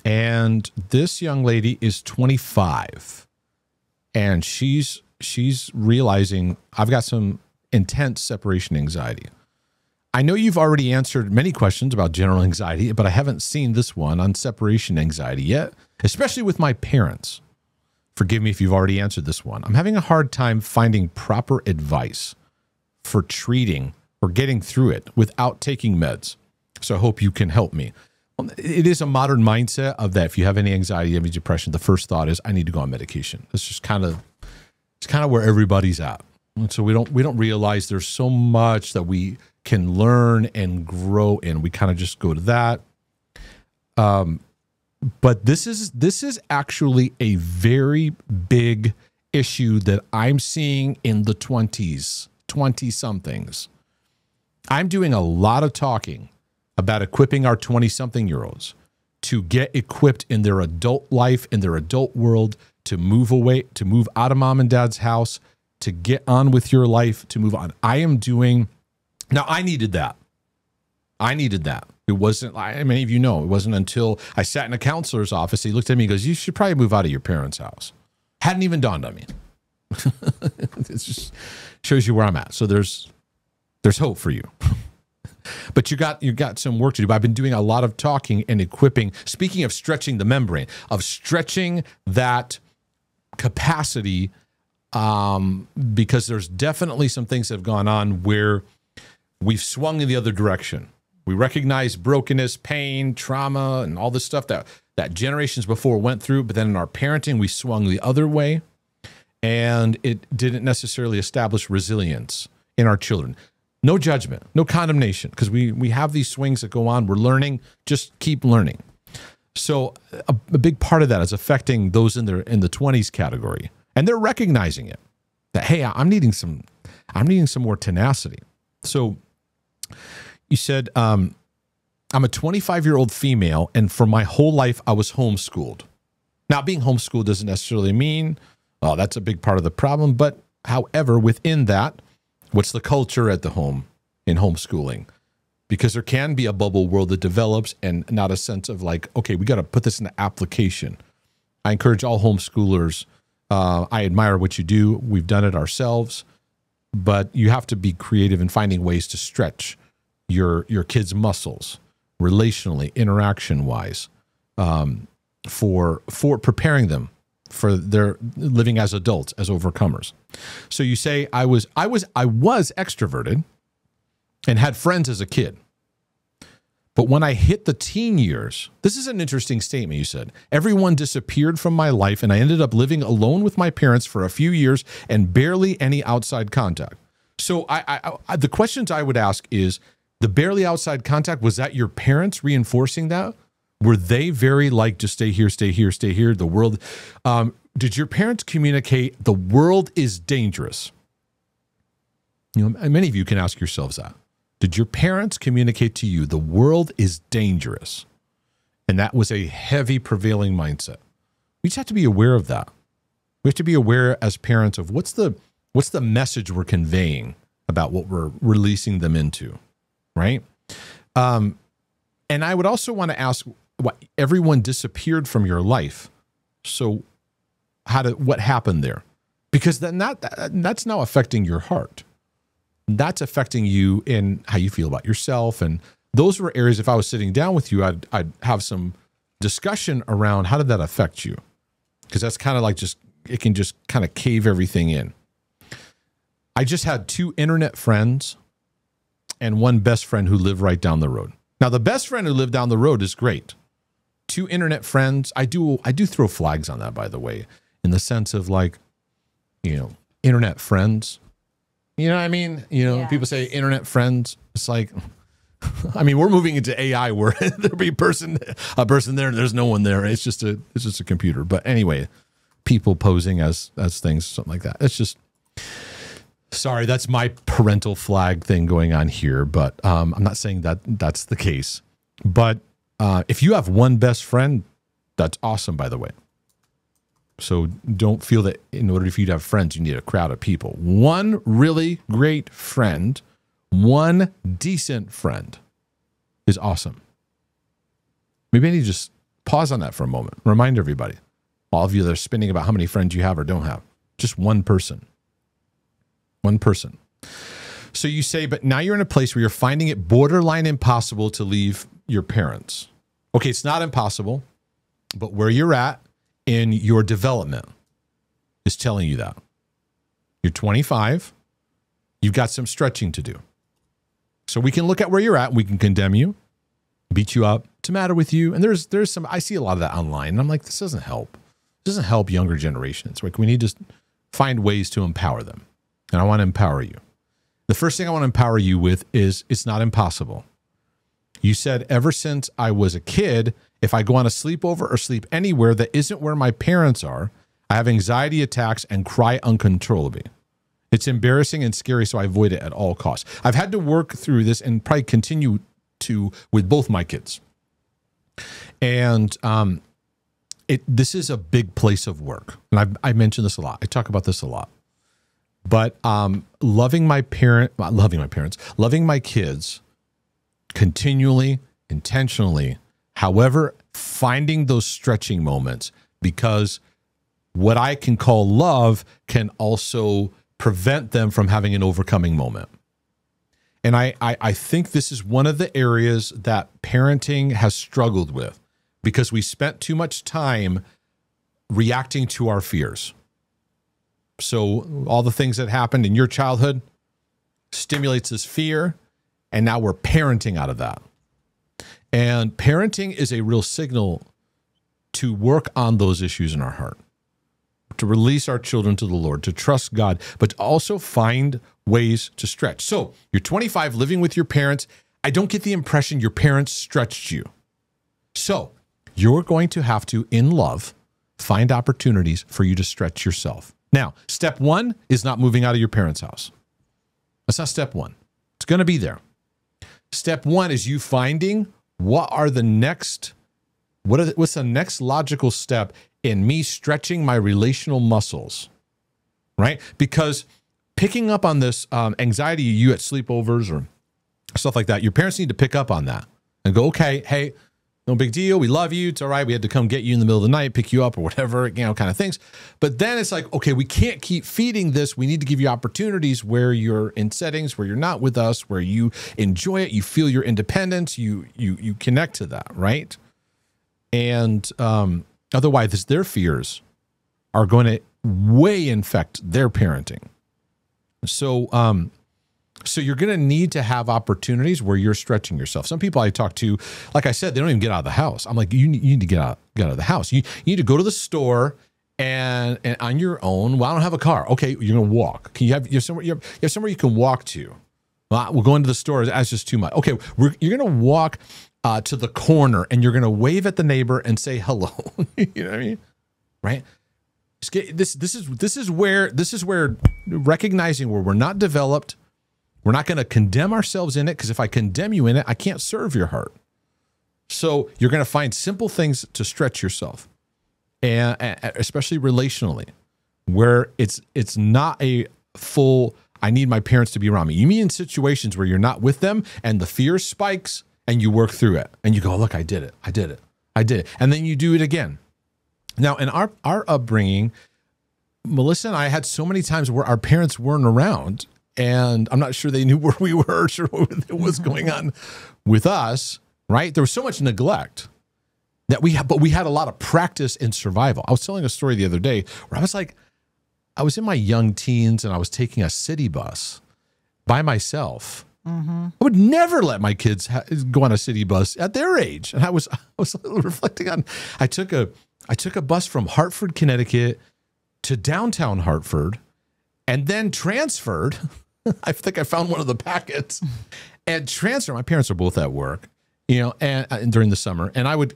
And this young lady is 25, and she's realizing I've got some intense separation anxiety. I know you've already answered many questions about general anxiety, but I haven't seen this one on separation anxiety yet, especially with my parents. Forgive me if you've already answered this one. I'm having a hard time finding proper advice for treating or getting through it without taking meds. So I hope you can help me. It is a modern mindset of that. If you have any anxiety, any depression, the first thought is I need to go on medication. It's just kind of where everybody's at. And so we don't realize there's so much that we can learn and grow in. We kind of just go to that. But this is actually a very big issue that I'm seeing in the 20-somethings. I'm doing a lot of talking about equipping our 20-something-year-olds to get equipped in their adult life, in their adult world, to move away, to move out of mom and dad's house, to get on with your life, to move on. I needed that. It wasn't, many of you know, it wasn't until I sat in a counselor's office, he looked at me and goes, you should probably move out of your parents' house. Hadn't even dawned on me. It just shows you where I'm at. So there's hope for you. But you got some work to do. I've been doing a lot of talking and equipping. Speaking of stretching the membrane, of stretching that capacity, because there's definitely some things that have gone on where we've swung in the other direction. We recognize brokenness, pain, trauma, and all this stuff that generations before went through. But then in our parenting, we swung the other way, and it didn't necessarily establish resilience in our children. No judgment, no condemnation, because we have these swings that go on. We're learning, just keep learning. So a big part of that is affecting those in the 20s category, and they're recognizing it. That hey, I'm needing some more tenacity. So you said I'm a 25-year-old female, and for my whole life I was homeschooled. Now, being homeschooled doesn't necessarily mean that's a big part of the problem, but however, within that, what's the culture at the home in homeschooling? Because there can be a bubble world that develops and not a sense of like, okay, we got to put this into application. I encourage all homeschoolers. I admire what you do. We've done it ourselves, but you have to be creative in finding ways to stretch your kids' muscles relationally, interaction-wise, for preparing them for their living as adults, as overcomers. So you say I was extroverted and had friends as a kid. But when I hit the teen years, this is an interesting statement you said. Everyone disappeared from my life and I ended up living alone with my parents for a few years and barely any outside contact. So the questions I would ask is, the barely outside contact, was that your parents reinforcing that? Were they very like, just stay here, stay here, stay here, the world? Did your parents communicate the world is dangerous? You know, many of you can ask yourselves that. Did your parents communicate to you the world is dangerous? And that was a heavy prevailing mindset. We just have to be aware of that. We have to be aware as parents of what's the message we're conveying about what we're releasing them into, right? And I would also want to ask, what, everyone disappeared from your life. So what happened there? Because then that's now affecting your heart. That's affecting you in how you feel about yourself. And those were areas, if I was sitting down with you, I'd have some discussion around how did that affect you? Because that's kind of like it can just kind of cave everything in. I just had 2 internet friends and 1 best friend who lived right down the road. Now, the best friend who lived down the road is great. 2 internet friends, I do throw flags on that, by the way, in the sense of like, you know, internet friends. You know what I mean? You know, yeah. People say internet friends. It's like, I mean, we're moving into AI where there'll be a person there and there's no one there. It's just a computer. But anyway, people posing as things, something like that. It's just, sorry, that's my parental flag thing going on here. But I'm not saying that that's the case. But if you have 1 best friend, that's awesome, by the way. So don't feel that in order for you to have friends, you need a crowd of people. 1 really great friend, 1 decent friend is awesome. Maybe I need to just Pause on that for a moment. Remind everybody, all of you that are spinning about how many friends you have or don't have, just one person. One person. So you say, but now you're in a place where you're finding it borderline impossible to leave your parents. Okay, it's not impossible, but where you're at in your development is telling you that. You're 25. You've got some stretching to do. So we can look at where you're at and we can condemn you, beat you up, what's the matter with you? And there's some, I see a lot of that online and I'm like, this doesn't help. It doesn't help younger generations. Like we need to find ways to empower them. And I want to empower you. The first thing I want to empower you with is it's not impossible. You said ever since I was a kid, if I go on a sleepover or sleep anywhere that isn't where my parents are, I have anxiety attacks and cry uncontrollably. It's embarrassing and scary, so I avoid it at all costs. I've had to work through this and probably continue to with both my kids. And this is a big place of work. And I mention this a lot. I talk about this a lot. But loving my kids continually, intentionally, however, finding those stretching moments, because what I can call love can also prevent them from having an overcoming moment. And I think this is one of the areas that parenting has struggled with because we spent too much time reacting to our fears. So all the things that happened in your childhood stimulates this fear, and now we're parenting out of that. And parenting is a real signal to work on those issues in our heart, to release our children to the Lord, to trust God, but to also find ways to stretch. So you're 25, living with your parents. I don't get the impression your parents stretched you. So you're going to have to, in love, find opportunities for you to stretch yourself. Now, step one is not moving out of your parents' house. That's not step one. It's going to be there. Step one is you finding what's the next logical step in me stretching my relational muscles, right? Because picking up on this anxiety you at sleepovers or stuff like that, your parents need to pick up on that and go, okay, hey, no big deal. We love you. It's all right. We had to come get you in the middle of the night, pick you up or whatever, kind of things. But then it's like, okay, we can't keep feeding this. We need to give you opportunities where you're in settings where you're not with us, where you enjoy it. You feel your independence. You connect to that, right? And otherwise, their fears are going to way infect their parenting. So, so you're going to need to have opportunities where you're stretching yourself. Some people I talk to, like I said, they don't even get out of the house. I'm like, you need to get out of the house. You need to go to the store and on your own. Well, I don't have a car. Okay, you're going to walk. Can you have somewhere you can walk to? Well, we'll go into the store. That's just too much. Okay, you're going to walk to the corner and you're going to wave at the neighbor and say hello. You know what I mean? Right? This is where recognizing where we're not developed. We're not going to condemn ourselves in it, because if I condemn you in it, I can't serve your heart. So you're going to find simple things to stretch yourself, and especially relationally, where it's not a full, I need my parents to be around me. You mean in situations where you're not with them and the fear spikes and you work through it and you go, look, I did it. And then you do it again. Now, in our upbringing, Melissa and I had so many times where our parents weren't around, and I'm not sure they knew where we were, sure what was going on with us, right? There was so much neglect that but we had a lot of practice in survival. I was telling a story the other day where I was in my young teens and I was taking a city bus by myself. Mm-hmm. I would never let my kids go on a city bus at their age. And I was reflecting on, I took a bus from Hartford, Connecticut to downtown Hartford, and then transferred. I think I found one of the packets and transferred. My parents are both at work, and during the summer, and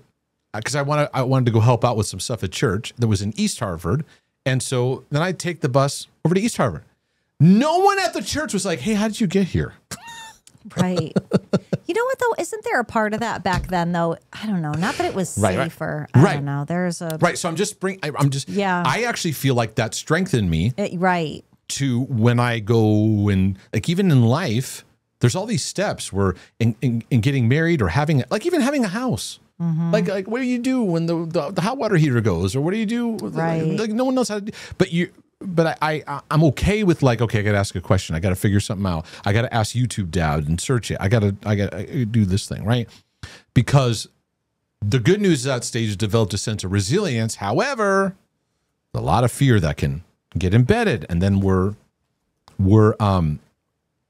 because I wanted to go help out with some stuff at church that was in East Hartford, and so then I'd take the bus over to East Hartford. No one at the church was like, "Hey, how did you get here?" Right. You know what though? Isn't there a part of that back then though? I don't know. Not that it was safer. Right. I don't know. There's a right. So I actually feel like that strengthened me. Right. To when I go and even in life, there's all these steps where in getting married or even having a house, Like what do you do when the hot water heater goes, or what do you do? Like no one knows how to do. But I'm okay with like, okay, I got to ask a question. I got to figure something out. I got to ask YouTube Dad and search it. I got to do this thing, right? Because the good news is that stage has developed a sense of resilience. However, a lot of fear that can get embedded, and then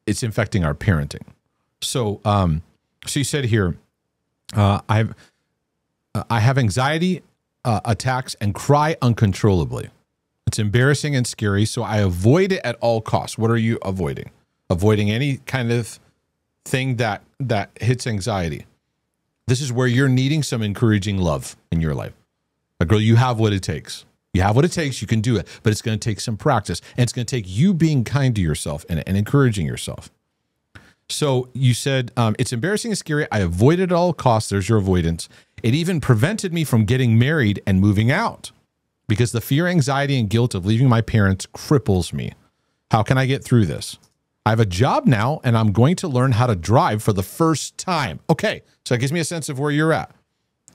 it's infecting our parenting. So you said here, I have anxiety attacks and cry uncontrollably. It's embarrassing and scary, so I avoid it at all costs. What are you avoiding? Avoiding any kind of thing that hits anxiety. This is where you're needing some encouraging love in your life. Girl, you have what it takes. You have what it takes. You can do it, but it's going to take some practice, and it's going to take you being kind to yourself and encouraging yourself. So you said, it's embarrassing and scary. I avoid it at all costs. There's your avoidance. It even prevented me from getting married and moving out because the fear, anxiety, and guilt of leaving my parents cripples me. How can I get through this? I have a job now, and I'm going to learn how to drive for the first time. Okay, so that gives me a sense of where you're at.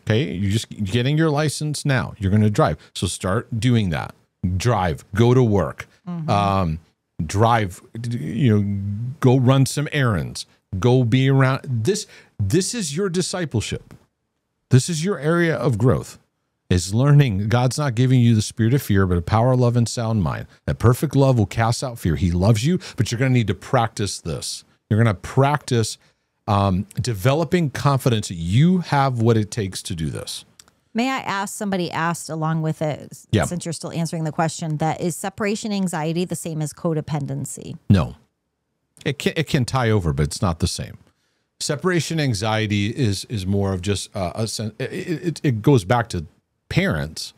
Okay, you're just getting your license now. You're going to drive. So start doing that. Drive, go to work. Drive, go run some errands, go be around. This is your discipleship. This is your area of growth, is learning. God's not giving you the spirit of fear, but a power, love, and sound mind. That perfect love will cast out fear. He loves you, but you're going to need to practice this. You're going to practice developing confidence that you have what it takes to do this. May I ask, somebody asked along with it, since you're still answering the question, that is separation anxiety the same as codependency? No. It can tie over, but it's not the same. Separation anxiety is more of just it goes back to parents,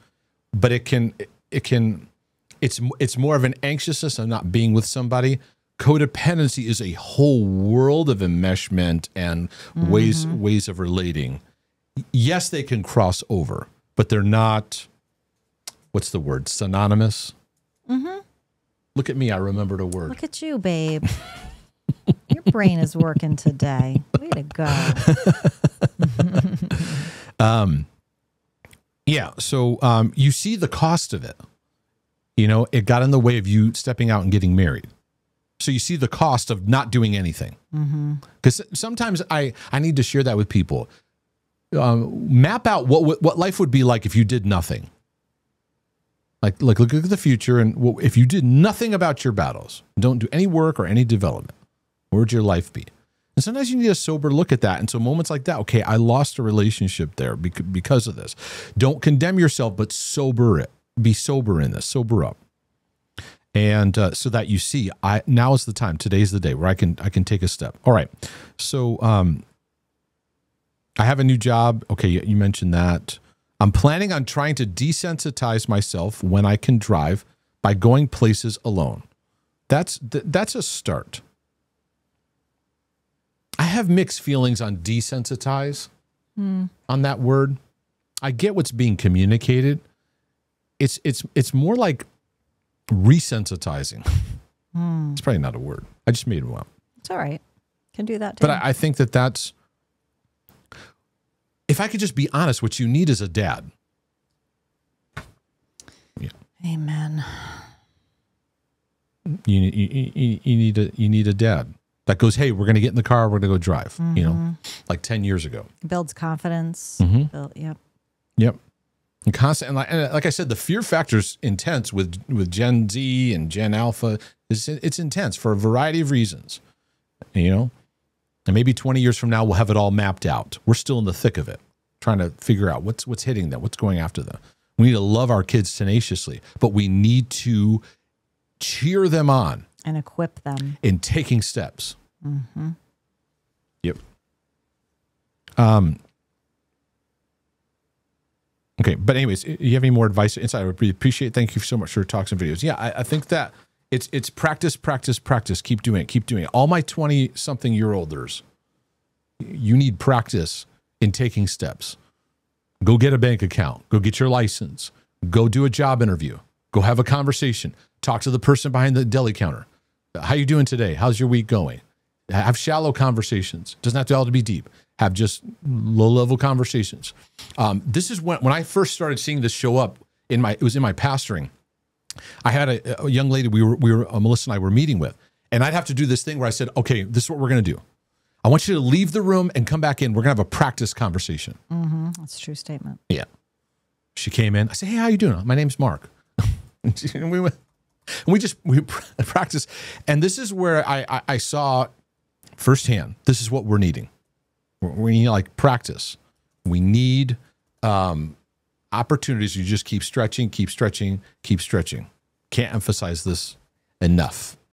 but it's more of an anxiousness of not being with somebody. Codependency is a whole world of enmeshment and ways of relating. Yes, they can cross over, but they're not, what's the word, synonymous? Look at me, I remembered a word. Look at you, babe. Your brain is working today. Way to go. So you see the cost of it. It got in the way of you stepping out and getting married. So you see the cost of not doing anything. Because sometimes I need to share that with people. Map out what life would be like if you did nothing. Like look at the future, and if you did nothing about your battles, don't do any work or any development, where would your life be? And sometimes you need a sober look at that. And so moments like that, okay, I lost a relationship there because of this. Don't condemn yourself, but sober it. Be sober in this. Sober up. And so that you see, now is the time. Today's the day where I can take a step. All right. So I have a new job. Okay, you mentioned that. I'm planning on trying to desensitize myself when I can drive by going places alone. That's a start. I have mixed feelings on desensitize, on that word. I get what's being communicated. It's more like resensitizing. It's probably not a word. I just made it up. It's all right. Can do that too. But I think that's, if I could just be honest, what you need is a dad. Yeah. Amen. You need a dad that goes, hey, we're going to get in the car, we're going to go drive. Like 10 years ago. Builds confidence. Yep. And constant, and like I said, the fear factor is intense with Gen Z and Gen Alpha. It's intense for a variety of reasons, And maybe 20 years from now, we'll have it all mapped out. We're still in the thick of it, trying to figure out what's hitting them, what's going after them. We need to love our kids tenaciously, but we need to cheer them on and equip them in taking steps. Yep. Okay, but anyways, you have any more advice inside? I would really appreciate it. Thank you so much for your talks and videos. Yeah, I think that it's practice. Keep doing it. All my 20-something-year-olders, you need practice in taking steps. Go get a bank account. Go get your license. Go do a job interview. Go have a conversation. Talk to the person behind the deli counter. How you doing today? How's your week going? Have shallow conversations. Doesn't have to all to be deep. have just low-level conversations. This is when I first started seeing this show up it was in my pastoring. I had a young lady Melissa and I were meeting with, and I'd have to do this thing where I said, okay, this is what we're going to do. I want you to leave the room and come back in. We're going to have a practice conversation. Mm-hmm. That's a true statement. Yeah. She came in. I said, hey, how you doing? My name's Mark. And we practiced. And this is where I saw firsthand, this is what we're needing. We need like practice. We need opportunities. You just keep stretching, keep stretching, keep stretching. Can't emphasize this enough.